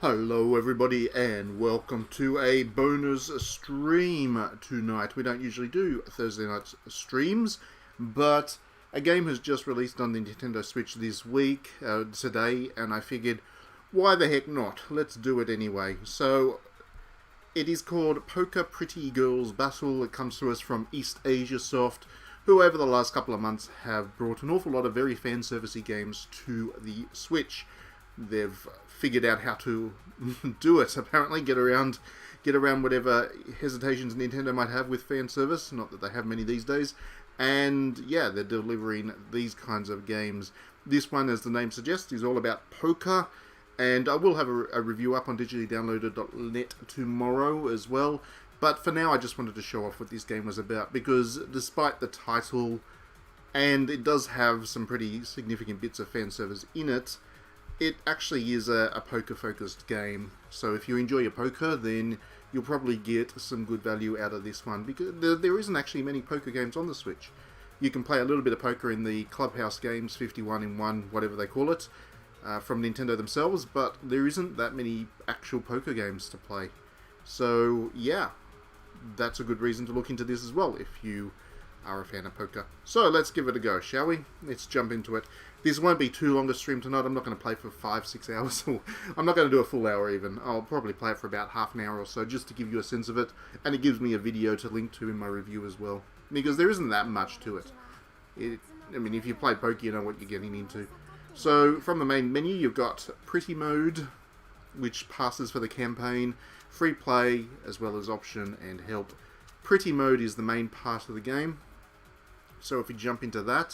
Hello everybody and welcome to a bonus stream tonight. We don't usually do Thursday night streams, but a game has just released on the Nintendo Switch this week, today, and I figured, why the heck not? Let's do it anyway. So, it is called Poker Pretty Girls Battle. It comes to us from East Asia Soft, who over the last couple of months have brought an awful lot of very fan-servicey games to the Switch. They've figured out how to do it, apparently, get around whatever hesitations Nintendo might have with fan service, not that they have many these days, and yeah, they're delivering these kinds of games. This one, as the name suggests, is all about poker, and I will have a review up on digitallydownloaded.net tomorrow as well, but for now I just wanted to show off what this game was about, because despite the title, and it does have some pretty significant bits of fan service in it, it actually is a poker-focused game. So if you enjoy your poker, then you'll probably get some good value out of this one, because there isn't actually many poker games on the Switch. You can play a little bit of poker in the Clubhouse games, 51 in 1, whatever they call it, from Nintendo themselves, but there isn't that many actual poker games to play. So yeah, that's a good reason to look into this as well, if you are a fan of poker. So let's give it a go, shall we? Let's jump into it. This won't be too long a stream tonight. I'm not going to play for 5-6 hours. I'm not going to do a full hour even. I'll probably play it for about half an hour or so, just to give you a sense of it. And it gives me a video to link to in my review as well, because there isn't that much to it. I mean, if you play poker, you know what you're getting into. So from the main menu, you've got Pretty Mode, which passes for the campaign, Free Play, as well as Option and Help. Pretty Mode is the main part of the game. So if you jump into that,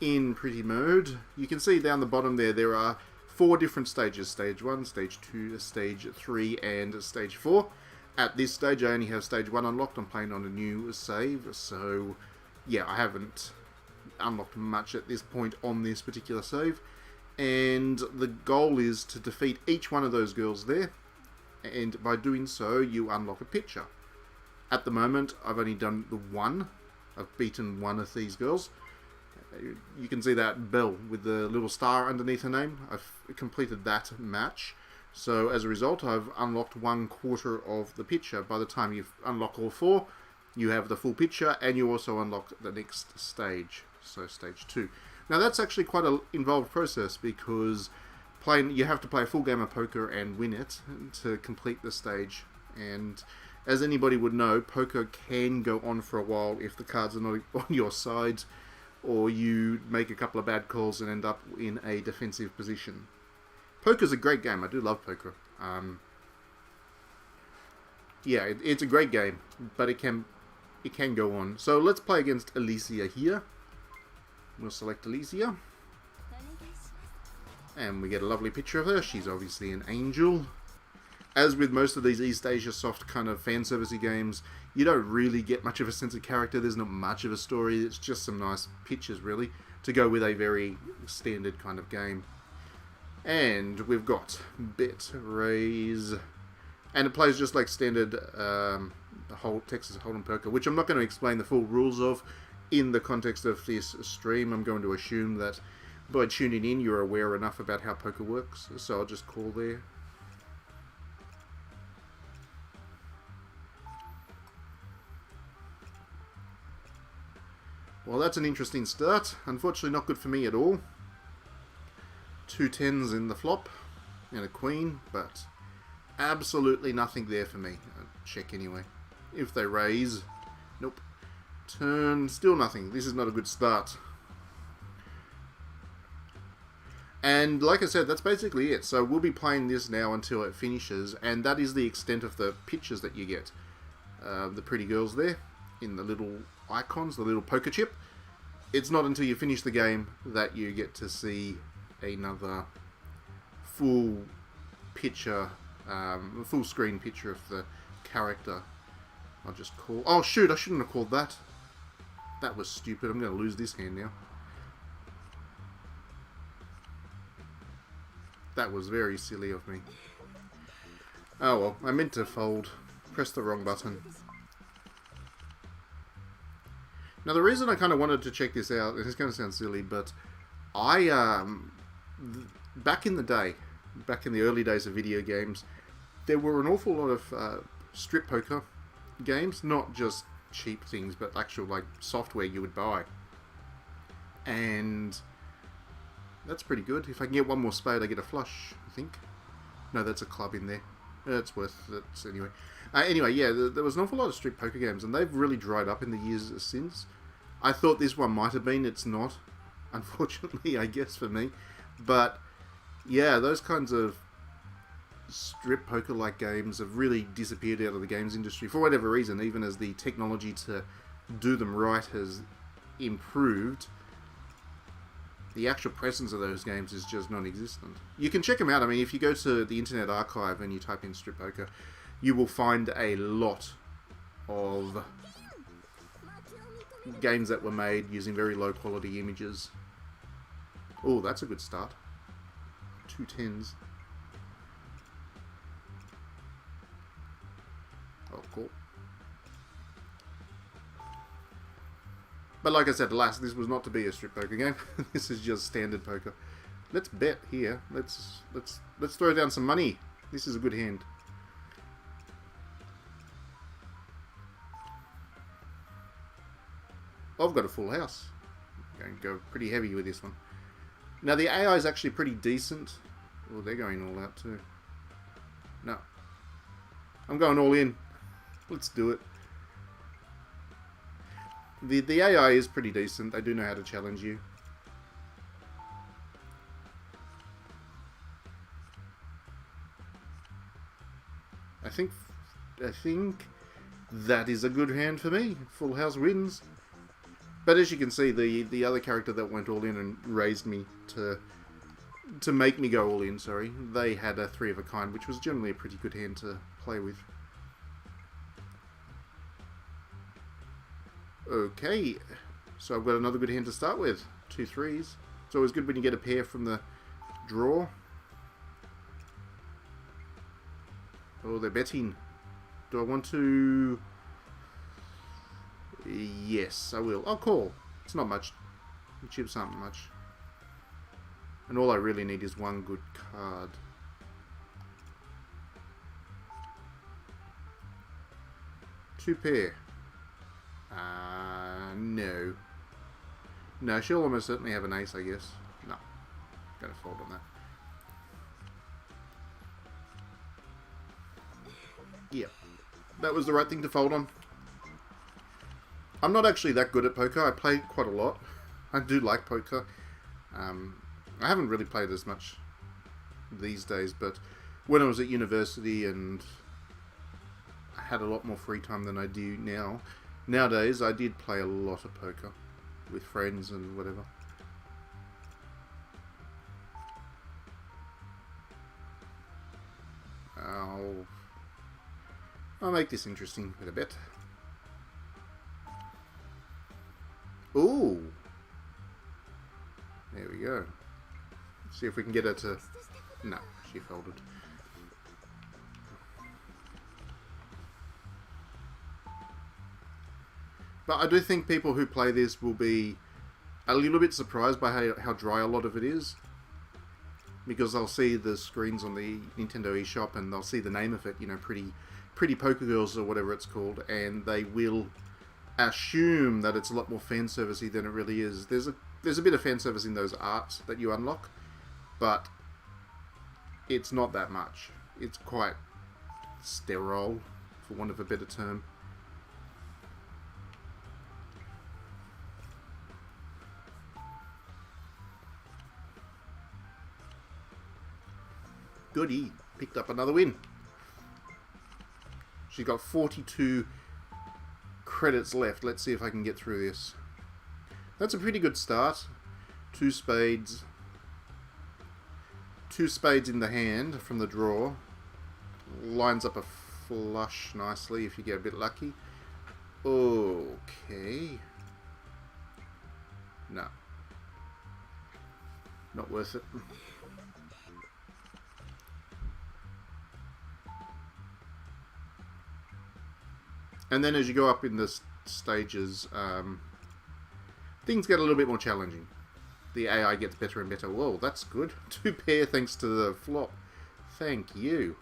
in Pretty Mode, you can see down the bottom there are 4 different stages. Stage 1, Stage 2, Stage 3, and Stage 4. At this stage, I only have Stage 1 unlocked. I'm playing on a new save, so yeah, I haven't unlocked much at this point on this particular save. And the goal is to defeat each one of those girls there, and by doing so, you unlock a picture. At the moment, I've only done the one. I've beaten one of these girls. You can see that bell with the little star underneath her name. I've completed that match. So as a result, I've unlocked 1/4 of the picture. By the time you've unlocked all 4, you have the full picture, and you also unlock the next stage. So stage 2. Now that's actually quite an involved process, because you have to play a full game of poker and win it to complete the stage. And as anybody would know, poker can go on for a while if the cards are not on your side, or you make a couple of bad calls and end up in a defensive position. Poker's a great game. I do love poker. Yeah, it's a great game, but it can go on. So let's play against Alicia here. We'll select Alicia, and we get a lovely picture of her. She's obviously an angel. As with most of these East Asia Soft kind of fan servicey games, you don't really get much of a sense of character. There's not much of a story. It's just some nice pictures, really, to go with a very standard kind of game. And we've got Bet, Raise, and it plays just like standard Texas Hold'em poker, which I'm not going to explain the full rules of in the context of this stream. I'm going to assume that by tuning in, you're aware enough about how poker works, so I'll just call there. Well, that's an interesting start. Unfortunately, not good for me at all. 2 10s in the flop and a queen, but absolutely nothing there for me. I'll check anyway. If they raise, nope. Turn, still nothing. This is not a good start. And like I said, that's basically it. So we'll be playing this now until it finishes, and that is the extent of the pictures that you get. The pretty girls there in the little icons, the little poker chip. It's not until you finish the game that you get to see another full picture, full screen picture of the character. I'll just call... Oh shoot, I shouldn't have called that. That was stupid. I'm going to lose this hand now. That was very silly of me. Oh well, I meant to fold. Pressed the wrong button. Now the reason I kind of wanted to check this out, it's going to sound silly, but I, back in the day, back in the early days of video games, there were an awful lot of strip poker games, not just cheap things, but actual like software you would buy. And that's pretty good. If I can get one more spade, I get a flush, I think. No, that's a club in there. It's worth it anyway. Anyway, yeah, there was an awful lot of strip poker games, and they've really dried up in the years since. I thought this one might have been. It's not, unfortunately, I guess, for me. But, yeah, those kinds of strip poker-like games have really disappeared out of the games industry for whatever reason, even as the technology to do them right has improved. The actual presence of those games is just non-existent. You can check them out. I mean, if you go to the Internet Archive and you type in strip poker, you will find a lot of games that were made using very low quality images. Oh, that's a good start. 2 10s. Oh, cool. But like I said, alas, this was not to be a strip poker game. This is just standard poker. Let's bet here. Let's throw down some money. This is a good hand. I've got a full house. I'm going to go pretty heavy with this one. Now the AI is actually pretty decent. Oh, they're going all out too. No. I'm going all in. Let's do it. The AI is pretty decent. They do know how to challenge you. I think that is a good hand for me. Full house wins. But as you can see, the other character that went all in and raised me to make me go all in, sorry, they had a 3 of a kind, which was generally a pretty good hand to play with. Okay, so I've got another good hand to start with. 2 3s. It's always good when you get a pair from the draw. Oh, they're betting. Do I want to... Yes, I will. I'll call. It's not much. The chips aren't much. And all I really need is one good card. Two pair. No. No, she'll almost certainly have an ace, I guess. No. Gonna fold on that. Yeah. That was the right thing to fold on. I'm not actually that good at poker. I play quite a lot. I do like poker. I haven't really played as much these days, but when I was at university and I had a lot more free time than I do now, nowadays I did play a lot of poker with friends and whatever. I'll make this interesting with a bet. Ooh! There we go. Let's see if we can get her to... No, she folded. But I do think people who play this will be a little bit surprised by how dry a lot of it is. Because they'll see the screens on the Nintendo eShop and they'll see the name of it, you know, Pretty Poker Girls or whatever it's called, and they will assume that it's a lot more fan servicey than it really is. There's a bit of fan service in those arts that you unlock, but it's not that much. It's quite sterile, for want of a better term. Goody, picked up another win. She's got 42 credits left. Let's see if I can get through this. That's a pretty good start. 2 spades. 2 spades in the hand from the draw. Lines up a flush nicely if you get a bit lucky. Okay. No. Not worth it. And then as you go up in the stages, things get a little bit more challenging. The AI gets better and better. Whoa, that's good. 2 pair thanks to the flop. Thank you.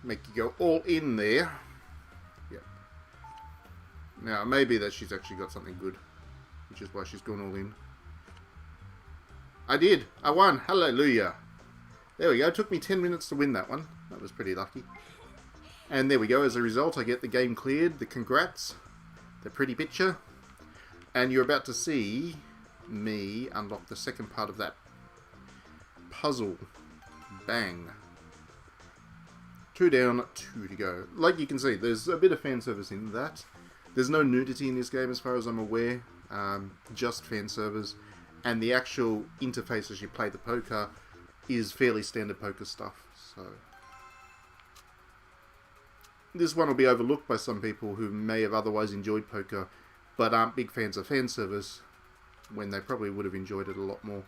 Make you go all in there. Yep. Now, maybe that she's actually got something good, which is why she's gone all in. I did. I won. Hallelujah. There we go. It took me 10 minutes to win that one. That was pretty lucky. And there we go. As a result, I get the game cleared. The congrats. The pretty picture. And you're about to see me unlock the second part of that puzzle. Bang. 2 down, 2 to go. Like you can see, there's a bit of fan service in that. There's no nudity in this game as far as I'm aware. Just fan servers. And the actual interface as you play the poker is fairly standard poker stuff. So this one will be overlooked by some people who may have otherwise enjoyed poker but aren't big fans of fan service, when they probably would have enjoyed it a lot more.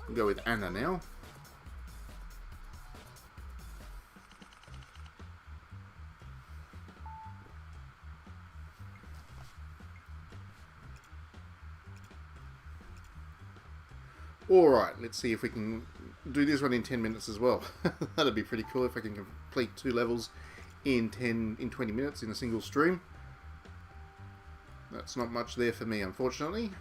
We'll go with Anna now. Alright, let's see if we can do this one in 10 minutes as well. That'd be pretty cool if I can complete 2 levels in 20 minutes in a single stream. That's not much there for me, unfortunately.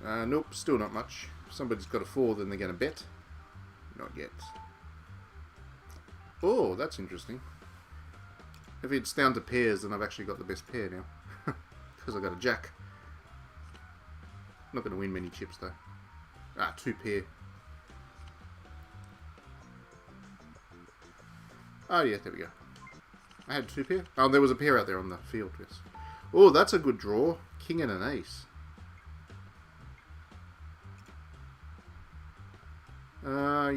Nope, still not much. If somebody's got a 4, then they're going to bet. Not yet. Oh, that's interesting. If it's down to pairs, then I've actually got the best pair now. Because I've got a jack. Not going to win many chips though. 2 pair. Oh yeah, there we go. I had 2 pair. Oh, there was a pair out there on the field, yes. Oh, that's a good draw. King and an ace.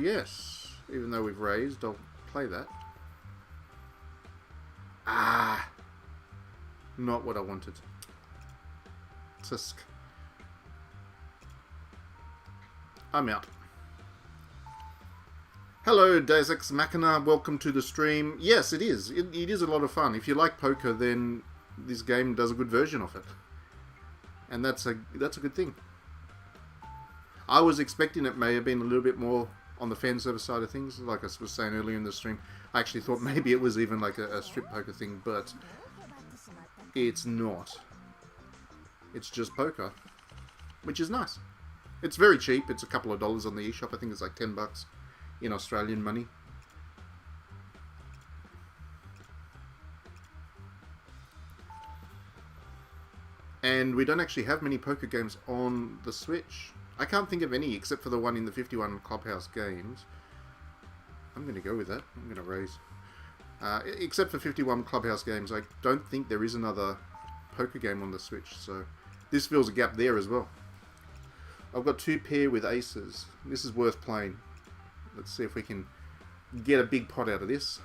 Yes. Even though we've raised, I'll play that. Not what I wanted. Tisk. I'm out. Hello, Deus Ex Machina. Welcome to the stream. Yes, it is. It is a lot of fun. If you like poker, then this game does a good version of it. And that's a good thing. I was expecting it may have been a little bit more on the fan service side of things. Like I was saying earlier in the stream, I actually thought maybe it was even like a strip poker thing, but it's not. It's just poker, which is nice. It's very cheap. It's a couple of dollars on the eShop. I think it's like $10 in Australian money. And we don't actually have many poker games on the Switch. I can't think of any except for the one in the 51 Clubhouse Games. I'm going to go with that. I'm going to raise. Except for 51 Clubhouse Games, I don't think there is another poker game on the Switch, so this fills a gap there as well. I've got 2 pair with aces. This is worth playing. Let's see if we can get a big pot out of this.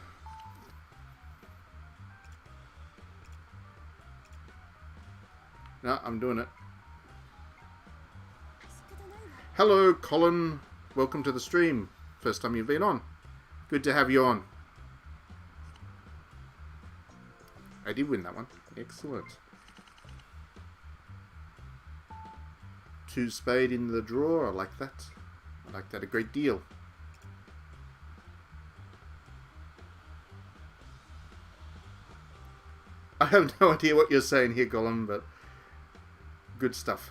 No, I'm doing it. Hello, Colin. Welcome to the stream. First time you've been on. Good to have you on. I did win that one. Excellent. 2 spade in the draw. I like that. I like that a great deal. I have no idea what you're saying here, Gollum, but good stuff.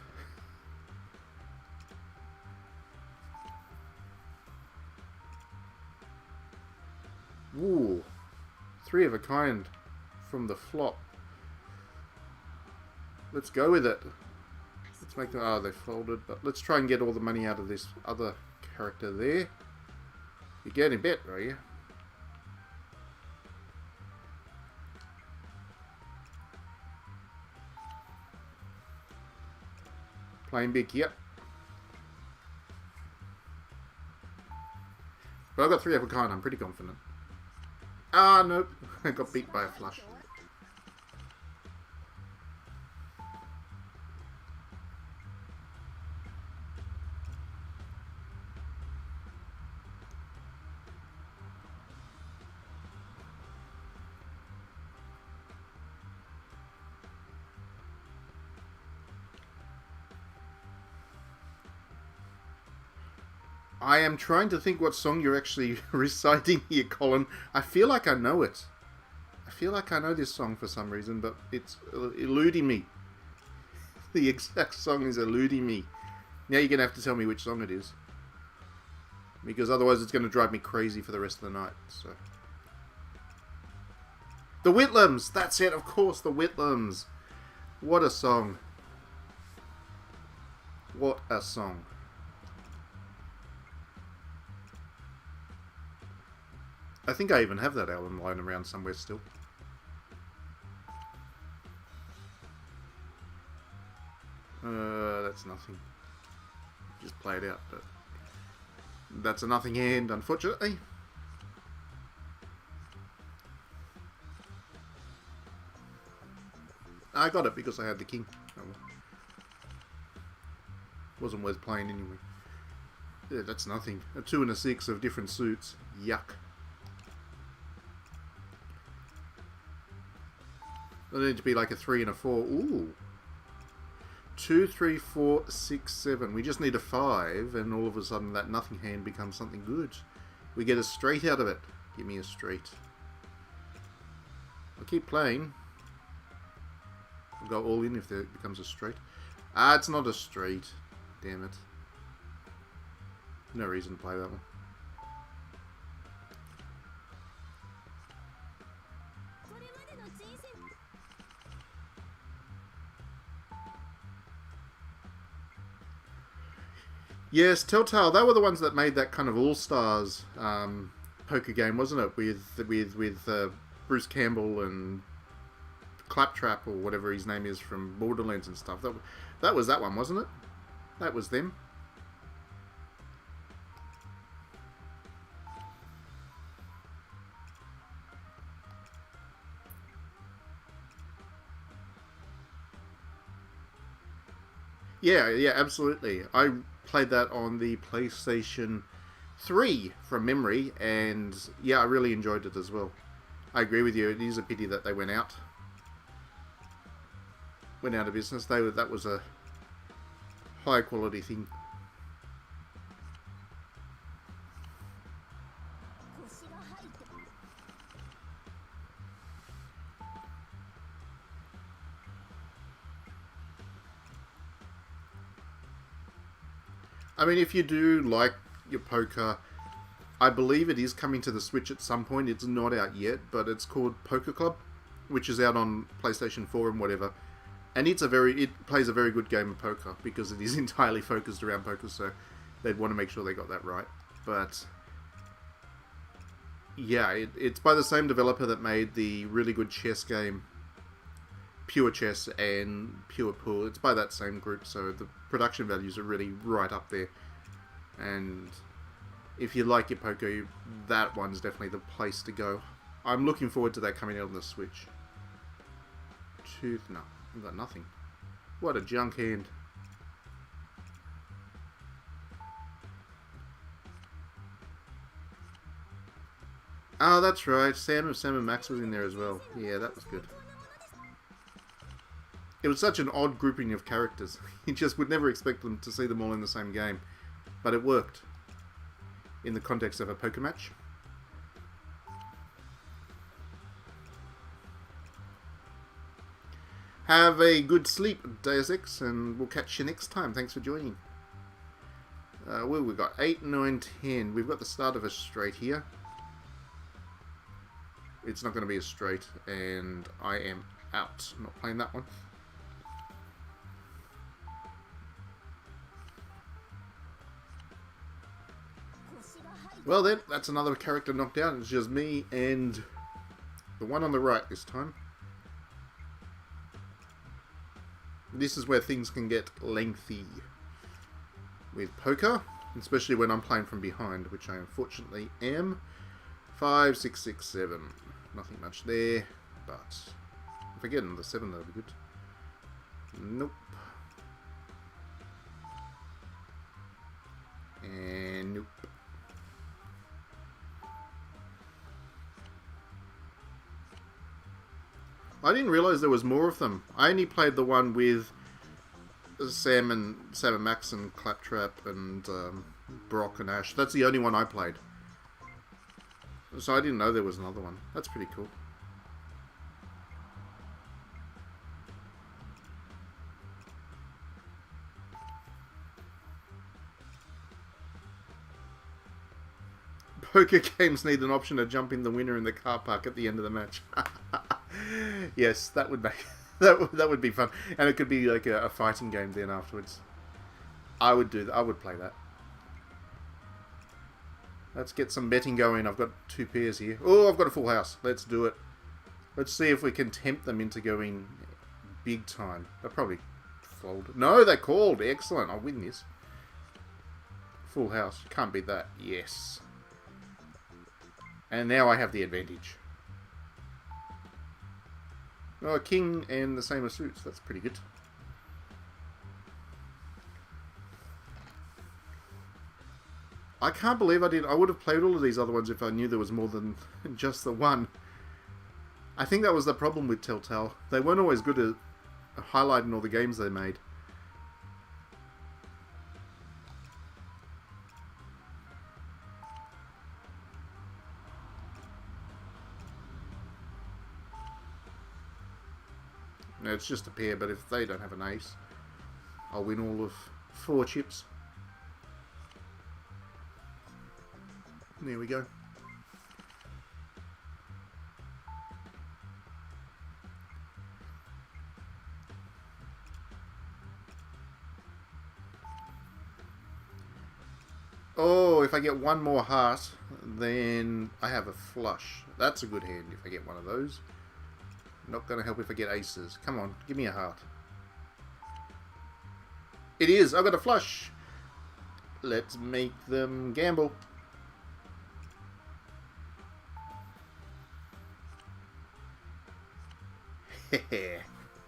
Ooh, 3 of a kind from the flop. Let's go with it. Let's make them... Oh, they folded, but let's try and get all the money out of this other character there. You're getting bet, are you? Playing big, yep. But I've got 3 of a kind, I'm pretty confident. Ah, nope. I got beat by a flush. I am trying to think what song you're actually reciting here, Colin. I feel like I know it. I feel like I know this song for some reason, but it's eluding me. The exact song is eluding me. Now you're going to have to tell me which song it is. Because otherwise it's going to drive me crazy for the rest of the night. So, The Whitlams! That's it, of course, The Whitlams. What a song. What a song. I think I even have that album lying around somewhere still. That's nothing. Just play it out, but that's a nothing hand, unfortunately. I got it because I had the king. Oh, well. Wasn't worth playing anyway. Yeah, that's nothing. A 2 and a 6 of different suits. Yuck. They need to be like a 3 and a 4. Ooh. 2, 3, 4, 6, 7. We just need a 5, and all of a sudden that nothing hand becomes something good. We get a straight out of it. Give me a straight. I'll keep playing. I'll go all in if it becomes a straight. Ah, it's not a straight. Damn it. No reason to play that one. Yes, Telltale. They were the ones that made that kind of all-stars poker game, wasn't it? With Bruce Campbell and Claptrap or whatever his name is from Borderlands and stuff. That was that one, wasn't it? That was them. Yeah, absolutely. I played that on the PlayStation 3 from memory, and yeah, I really enjoyed it as well. I agree with you. It is a pity that they went out of business. That was a high quality thing. I mean, if you do like your poker, I believe it is coming to the Switch at some point. It's not out yet, but it's called Poker Club, which is out on PlayStation 4 and whatever. And it plays a very good game of poker because it is entirely focused around poker, so they'd want to make sure they got that right. But yeah, it's by the same developer that made the really good chess game Pure Chess and Pure Pool. It's by that same group, so the production values are really right up there. And if you like your poker, that one's definitely the place to go. I'm looking forward to that coming out on the Switch. No, I've got nothing. What a junk hand. Oh, that's right. Sam and Max was in there as well. Yeah, that was good. It was such an odd grouping of characters. You just would never expect them to see them all in the same game. But it worked. In the context of a poker match. Have a good sleep, Deus Ex, and we'll catch you next time. Thanks for joining. Well, we've got 8, 9, 10. We've got the start of a straight here. It's not going to be a straight, and I am out. I'm not playing that one. Well then, that's another character knocked out. It's just me and the one on the right this time. This is where things can get lengthy with poker, especially when I'm playing from behind, which I unfortunately am. 5, 6, 6, 7. Nothing much there, but if I get another 7, that'll be good. Nope. And nope. I didn't realise there was more of them. I only played the one with Sam and Max and Claptrap and Brock and Ash. That's the only one I played. So I didn't know there was another one. That's pretty cool. Poker games need an option to jump in the winner in the car park at the end of the match. Yes, that would make that would be fun, and it could be like a fighting game then afterwards. I would do that. I would play that. Let's get some betting going. I've got 2 pairs here. Oh, I've got a full house. Let's do it. Let's see if we can tempt them into going big time. They'll probably fold. No, they called. Excellent. I'll win this. Full house. Can't beat that. Yes. And now I have the advantage. Oh, a king and the same as suits. That's pretty good. I can't believe I did. I would have played all of these other ones if I knew there was more than just the one. I think that was the problem with Telltale. They weren't always good at highlighting all the games they made. No, it's just a pair, but if they don't have an ace, I'll win all of 4 chips. There we go. Oh, if I get one more heart, then I have a flush. That's a good hand if I get one of those. Not going to help if I get aces. Come on, give me a heart. It is. I've got a flush. Let's make them gamble.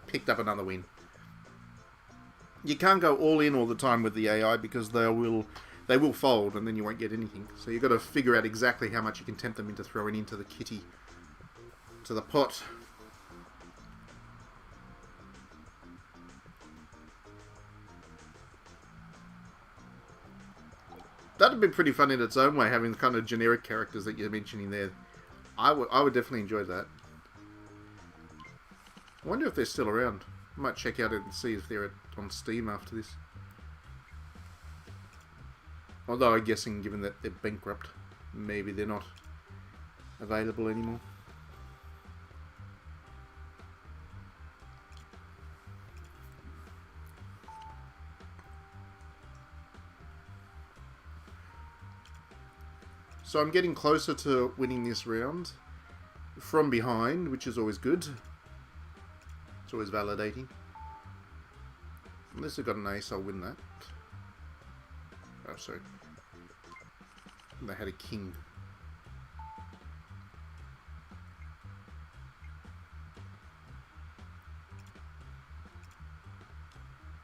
Picked up another win. You can't go all in all the time with the AI because they will fold and then you won't get anything. So you've got to figure out exactly how much you can tempt them into throwing into the kitty, to the pot. That'd be pretty fun in its own way, having the kind of generic characters that you're mentioning there. I would definitely enjoy that. I wonder if they're still around. I might check out and see if they're on Steam after this. Although I'm guessing, given that they're bankrupt, maybe they're not available anymore. So I'm getting closer to winning this round from behind, which is always good. It's always validating. Unless I've got an ace, I'll win that. Oh, sorry. They had a king.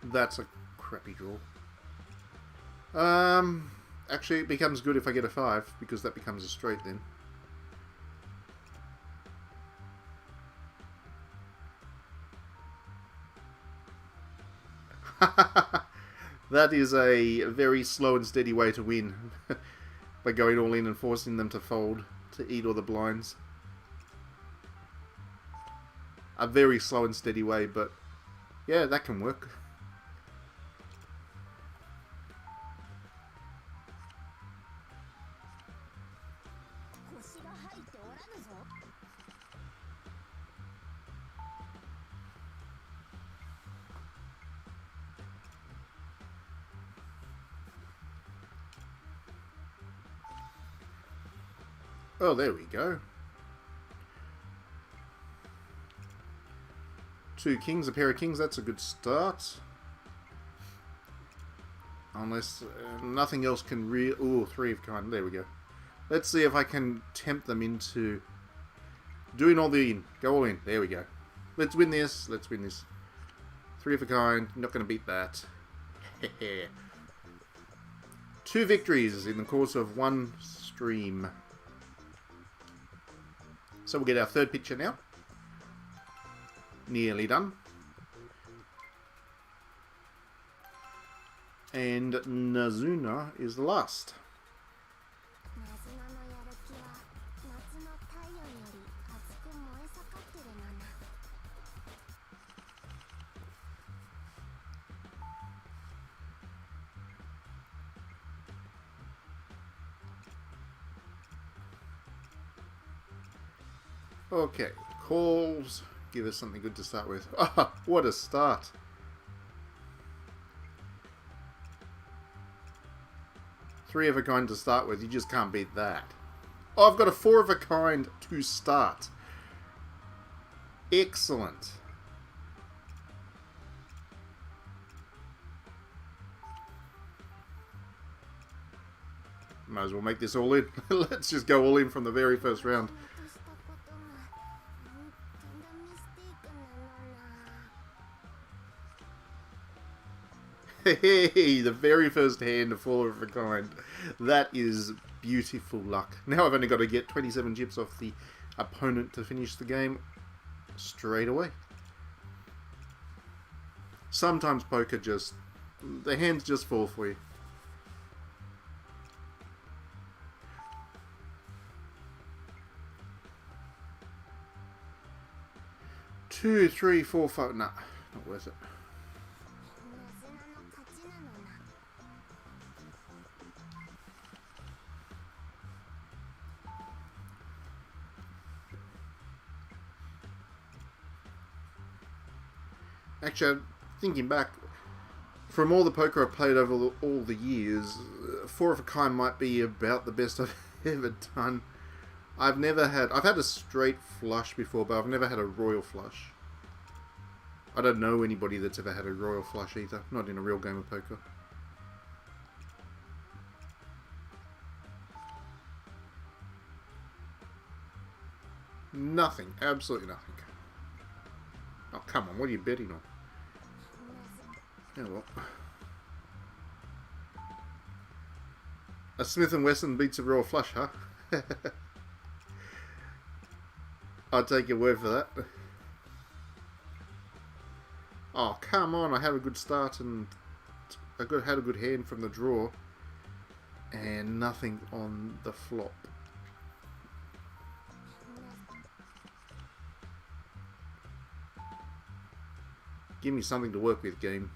That's a crappy draw. Actually, it becomes good if I get a 5, because that becomes a straight then. That is a very slow and steady way to win. By going all in and forcing them to fold, to eat all the blinds. A very slow and steady way, but yeah, that can work. Oh, there we go. 2 kings, a pair of kings, that's a good start. Unless nothing else can ooh, 3 of kind, there we go. Let's see if I can tempt them into doing all the in. Go all in, there we go. Let's win this, let's win this. 3 of a kind, not going to beat that. 2 victories in the course of 1 stream. So we'll get our 3rd picture now. Nearly done. And Nazuna is the last. Okay, calls. Give us something good to start with. Ah, what a start. Three of a kind to start with. You just can't beat that. Oh, I've got a four of a kind to start. Excellent. Might as well make this all in. Let's just go all in from the very first round. Hey, the very first hand of four of a kind. That is beautiful luck. Now I've only got to get 27 chips off the opponent to finish the game straight away. Sometimes poker just... the hands just fall for you. 2, 3, 4, 5... Nah, not worth it. Actually, thinking back, from all the poker I've played over all the years, four of a kind might be about the best I've ever done. I've had a straight flush before, but I've never had a royal flush. I don't know anybody that's ever had a royal flush either, not in a real game of poker. Nothing, absolutely nothing. Oh, come on, what are you betting on? Oh, well. A Smith & Wesson beats a royal flush, huh? I'll take your word for that. Oh, come on, I had a good start and had a good hand from the draw. And nothing on the flop. Give me something to work with, game.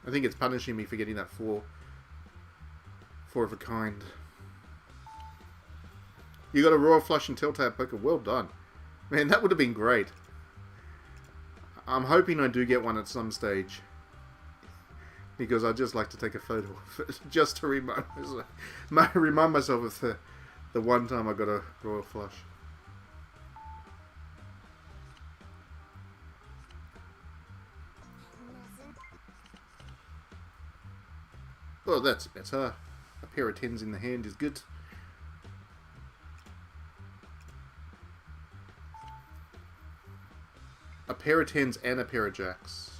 I think it's punishing me for getting that four of a kind. You got a royal flush and telltale poker. Well done. Man, that would have been great. I'm hoping I do get one at some stage. Because I'd just like to take a photo of it. Just to remind myself of the one time I got a royal flush. Oh, that's better. A pair of tens in the hand is good. A pair of tens and a pair of jacks.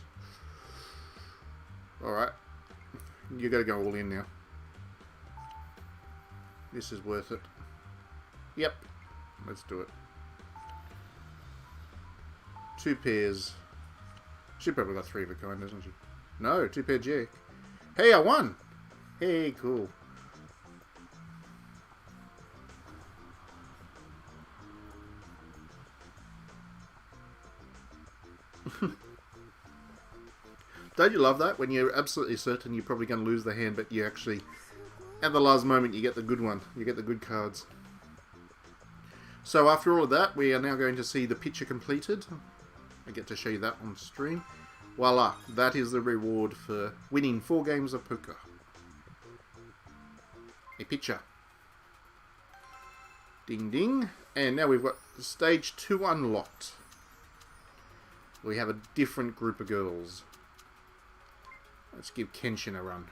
Alright. You gotta go all in now. This is worth it. Yep. Let's do it. Two pairs. She probably got three of a kind, doesn't she? No, two pair jack. Hey, I won! Hey, cool. Don't you love that? When you're absolutely certain you're probably going to lose the hand, but you actually, at the last moment, you get the good one. You get the good cards. So after all of that, we are now going to see the picture completed. I get to show you that on stream. Voila, that is the reward for winning 4 games of poker. A picture. Ding ding. And now we've got stage 2 unlocked. We have a different group of girls. Let's give Kenshin a run.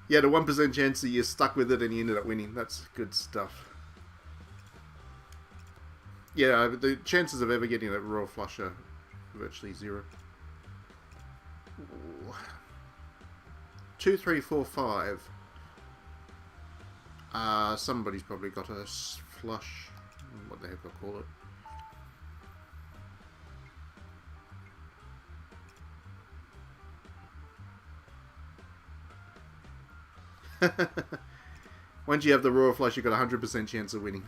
Yeah, the 1% chance that you're stuck with it and you ended up winning. That's good stuff. Yeah, the chances of ever getting that royal flush are virtually 0. Ooh. 2, 3, 4, 5. Somebody's probably got a flush. What the heck I call it. Once you have the Royal Flush, you've got a 100% chance of winning.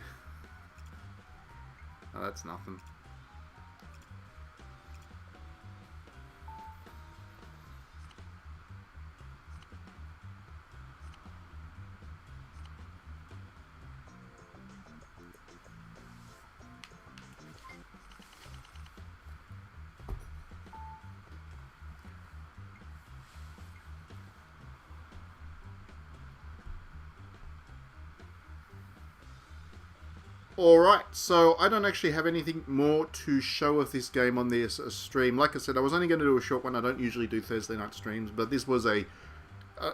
Oh, that's nothing. Alright, so I don't actually have anything more to show of this game on this stream. Like I said, I was only going to do a short one. I don't usually do Thursday night streams, but this was a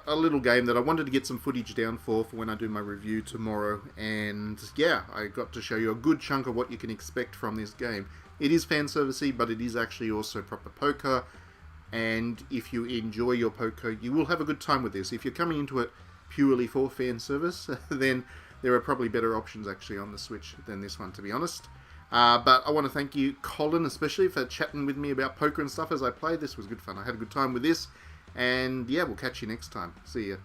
little game that I wanted to get some footage down for when I do my review tomorrow. And yeah, I got to show you a good chunk of what you can expect from this game. It is fan servicey, but it is actually also proper poker. And if you enjoy your poker, you will have a good time with this. If you're coming into it purely for fan service, then there are probably better options actually on the Switch than this one, to be honest. But I want to thank you, Colin, especially for chatting with me about poker and stuff as I played. This was good fun. I had a good time with this. And yeah, we'll catch you next time. See ya.